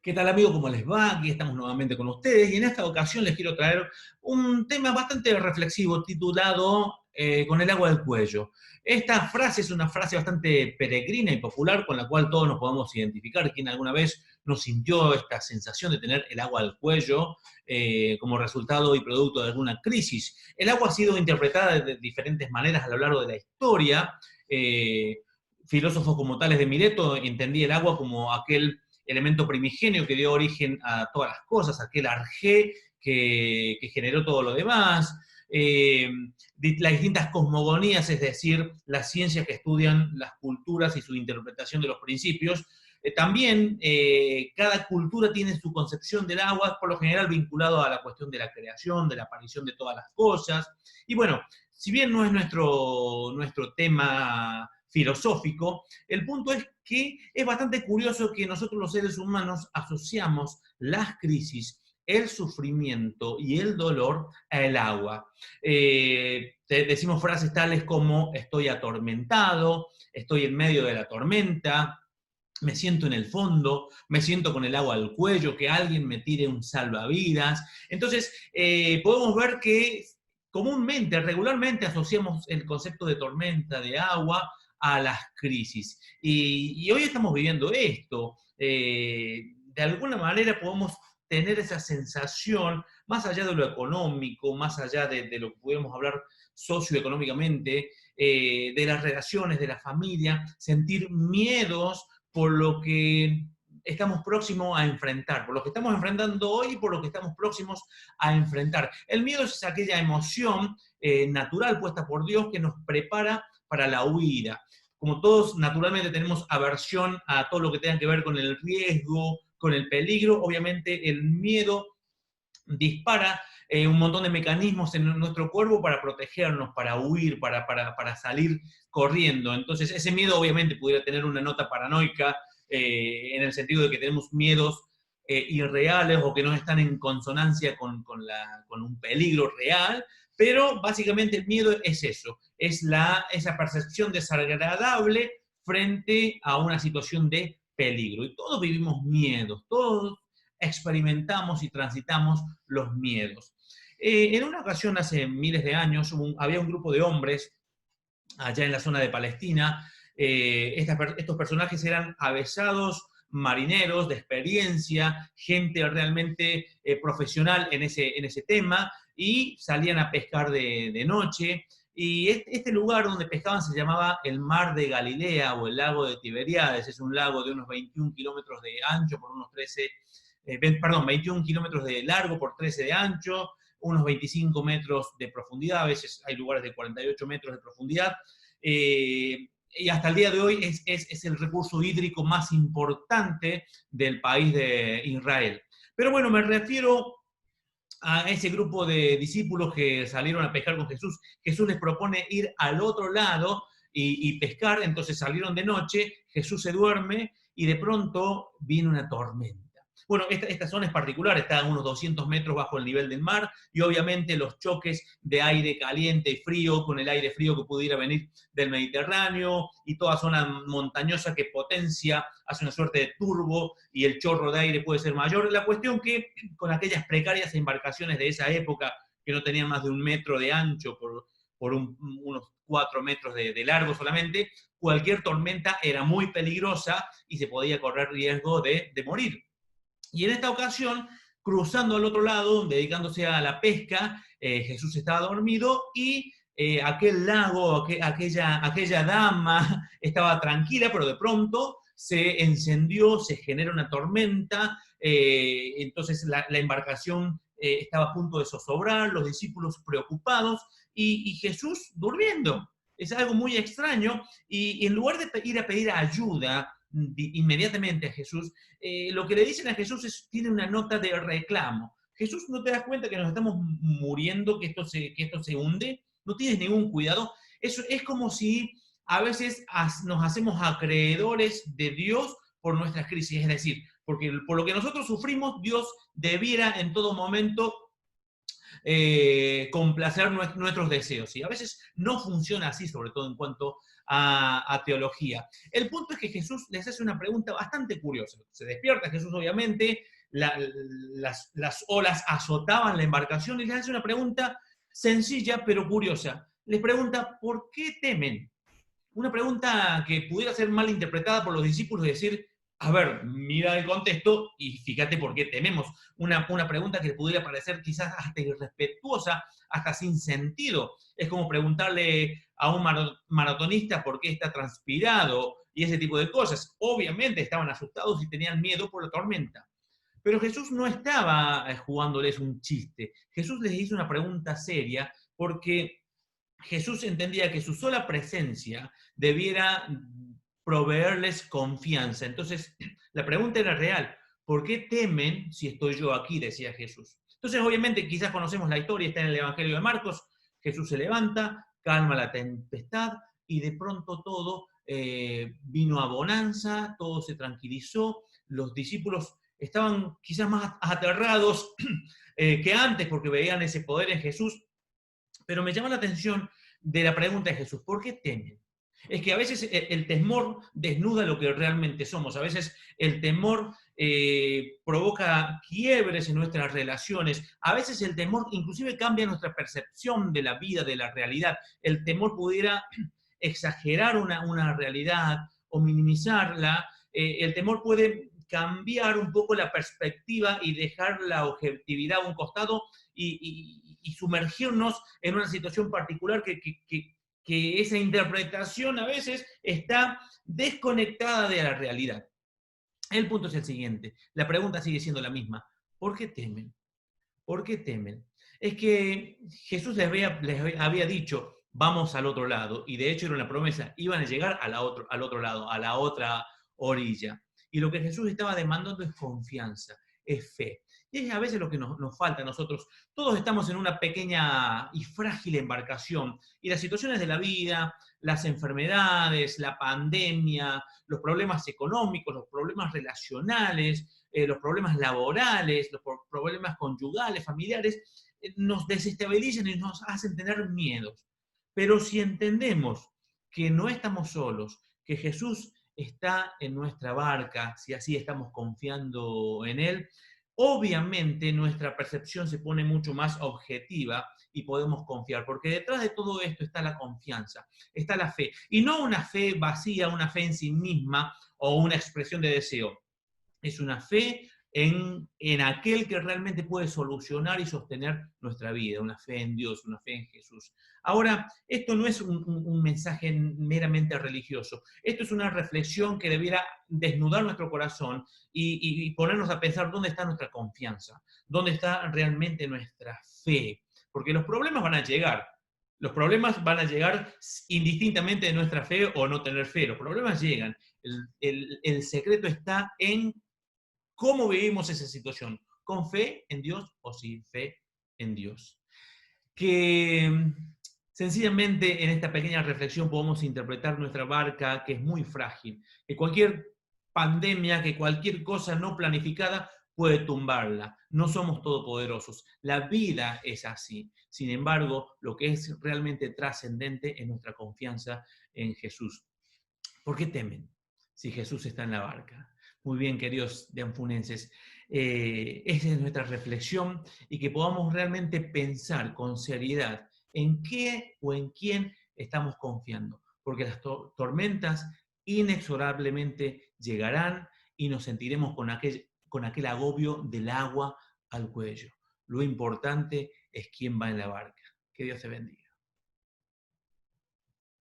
¿Qué tal, amigo? ¿Cómo les va? Aquí estamos nuevamente con ustedes y en esta ocasión les quiero traer un tema bastante reflexivo titulado Con el agua al cuello. Esta frase es una frase bastante peregrina y popular con la cual todos nos podemos identificar. Quien alguna vez nos sintió esta sensación de tener el agua al cuello como resultado y producto de alguna crisis. El agua ha sido interpretada de diferentes maneras a lo largo de la historia. Filósofos como Tales de Mileto entendía el agua como aquel elemento primigenio que dio origen a todas las cosas, aquel arjé que generó todo lo demás, las distintas cosmogonías, es decir, las ciencias que estudian las culturas y su interpretación de los principios. También cada cultura tiene su concepción del agua, por lo general vinculado a la cuestión de la creación, de la aparición de todas las cosas. Y bueno, si bien no es nuestro tema filosófico, el punto es que es bastante curioso que nosotros los seres humanos asociamos las crisis, el sufrimiento y el dolor al agua. Decimos frases tales como estoy atormentado, estoy en medio de la tormenta, me siento en el fondo, me siento con el agua al cuello, que alguien me tire un salvavidas. Entonces, podemos ver que comúnmente, regularmente asociamos el concepto de tormenta, de agua, a las crisis. Y hoy estamos viviendo esto. De alguna manera podemos tener esa sensación, más allá de lo económico, más allá de lo que podemos hablar socioeconómicamente, de las relaciones, de la familia, sentir miedos por lo que estamos próximos a enfrentar, por lo que estamos enfrentando hoy y por lo que estamos próximos a enfrentar. El miedo es aquella emoción natural puesta por Dios que nos prepara para la huida. Como todos naturalmente tenemos aversión a todo lo que tenga que ver con el riesgo, con el peligro, obviamente el miedo dispara un montón de mecanismos en nuestro cuerpo para protegernos, para huir, para salir corriendo. Entonces, ese miedo obviamente pudiera tener una nota paranoica en el sentido de que tenemos miedos irreales o que no están en consonancia con un peligro real, pero básicamente el miedo es eso, es esa percepción desagradable frente a una situación de peligro. Y todos vivimos miedos, todos experimentamos y transitamos los miedos. En una ocasión, hace miles de años, había un grupo de hombres allá en la zona de Palestina. Estos personajes eran avesados marineros de experiencia, gente realmente profesional en ese tema, y salían a pescar de noche. Y este lugar donde pescaban se llamaba el Mar de Galilea o el Lago de Tiberíades. Es un lago de unos 21 kilómetros de ancho por unos 21 kilómetros de largo por 13 de ancho, unos 25 metros de profundidad, a veces hay lugares de 48 metros de profundidad, y hasta el día de hoy es el recurso hídrico más importante del país de Israel. Pero bueno, me refiero a ese grupo de discípulos que salieron a pescar con Jesús. Jesús les propone ir al otro lado y pescar, entonces salieron de noche, Jesús se duerme y de pronto viene una tormenta. Bueno, esta zona es particular, está a unos 200 metros bajo el nivel del mar y obviamente los choques de aire caliente y frío con el aire frío que pudiera venir del Mediterráneo y toda zona montañosa que potencia, hace una suerte de turbo y el chorro de aire puede ser mayor. La cuestión que con aquellas precarias embarcaciones de esa época que no tenían más de 1 metro de ancho por unos 4 metros de largo solamente, cualquier tormenta era muy peligrosa y se podía correr riesgo de morir. Y en esta ocasión, cruzando al otro lado, dedicándose a la pesca, Jesús estaba dormido y aquel lago, aquella dama estaba tranquila, pero de pronto se encendió, se genera una tormenta, entonces la embarcación estaba a punto de zozobrar, los discípulos preocupados y Jesús durmiendo. Es algo muy extraño y en lugar de ir a pedir ayuda inmediatamente a Jesús, lo que le dicen a Jesús tiene una nota de reclamo. Jesús, ¿no te das cuenta que nos estamos muriendo, que esto se hunde? No tienes ningún cuidado. Eso es como si a veces nos hacemos acreedores de Dios por nuestras crisis. Es decir, porque por lo que nosotros sufrimos, Dios debiera en todo momento complacer nuestros deseos. Y a veces no funciona así, sobre todo en cuanto a teología. El punto es que Jesús les hace una pregunta bastante curiosa. Se despierta Jesús, obviamente, las olas azotaban la embarcación y les hace una pregunta sencilla pero curiosa. Les pregunta, ¿por qué temen? Una pregunta que pudiera ser mal interpretada por los discípulos y decir, a ver, mira el contexto y fíjate por qué tememos. Una pregunta que pudiera parecer quizás hasta irrespetuosa, hasta sin sentido. Es como preguntarle a un maratonista por qué está transpirado y ese tipo de cosas. Obviamente estaban asustados y tenían miedo por la tormenta. Pero Jesús no estaba jugándoles un chiste. Jesús les hizo una pregunta seria porque Jesús entendía que su sola presencia debiera proveerles confianza. Entonces, la pregunta era real. ¿Por qué temen si estoy yo aquí? Decía Jesús. Entonces, obviamente, quizás conocemos la historia, está en el Evangelio de Marcos. Jesús se levanta, calma la tempestad y de pronto todo vino a bonanza, todo se tranquilizó. Los discípulos estaban quizás más aterrados que antes porque veían ese poder en Jesús. Pero me llama la atención de la pregunta de Jesús, ¿por qué temen? Es que a veces el temor desnuda lo que realmente somos. A veces el temor provoca quiebres en nuestras relaciones. A veces el temor inclusive cambia nuestra percepción de la vida, de la realidad. El temor pudiera exagerar una realidad o minimizarla. El temor puede cambiar un poco la perspectiva y dejar la objetividad a un costado y sumergirnos en una situación particular que esa interpretación a veces está desconectada de la realidad. El punto es el siguiente, la pregunta sigue siendo la misma, ¿por qué temen? ¿Por qué temen? Es que Jesús les había dicho, vamos al otro lado, y de hecho era una promesa, iban a llegar al otro lado, a la otra orilla. Y lo que Jesús estaba demandando es confianza, es fe. Y es a veces lo que nos falta a nosotros. Todos estamos en una pequeña y frágil embarcación, y las situaciones de la vida, las enfermedades, la pandemia, los problemas económicos, los problemas relacionales, los problemas laborales, los problemas conyugales, familiares, nos desestabilizan y nos hacen tener miedos. Pero si entendemos que no estamos solos, que Jesús está en nuestra barca, si así estamos confiando en Él, obviamente nuestra percepción se pone mucho más objetiva y podemos confiar, porque detrás de todo esto está la confianza, está la fe, y no una fe vacía, una fe en sí misma o una expresión de deseo. Es una fe en aquel que realmente puede solucionar y sostener nuestra vida, una fe en Dios, una fe en Jesús. Ahora, esto no es un mensaje meramente religioso, esto es una reflexión que debiera desnudar nuestro corazón y ponernos a pensar dónde está nuestra confianza, dónde está realmente nuestra fe, porque los problemas van a llegar. Los problemas van a llegar indistintamente de nuestra fe o no tener fe. Los problemas llegan. El secreto está en cómo vivimos esa situación, con fe en Dios o sin fe en Dios. Que sencillamente en esta pequeña reflexión podemos interpretar nuestra barca, que es muy frágil, que cualquier pandemia, que cualquier cosa no planificada puede tumbarla. No somos todopoderosos. La vida es así. Sin embargo, lo que es realmente trascendente es nuestra confianza en Jesús. ¿Por qué temen si Jesús está en la barca? Muy bien, queridos de Anfunenses, esa es nuestra reflexión y que podamos realmente pensar con seriedad en qué o en quién estamos confiando, porque las tormentas inexorablemente llegarán y nos sentiremos con aquel agobio del agua al cuello. Lo importante es quién va en la barca. Que Dios te bendiga.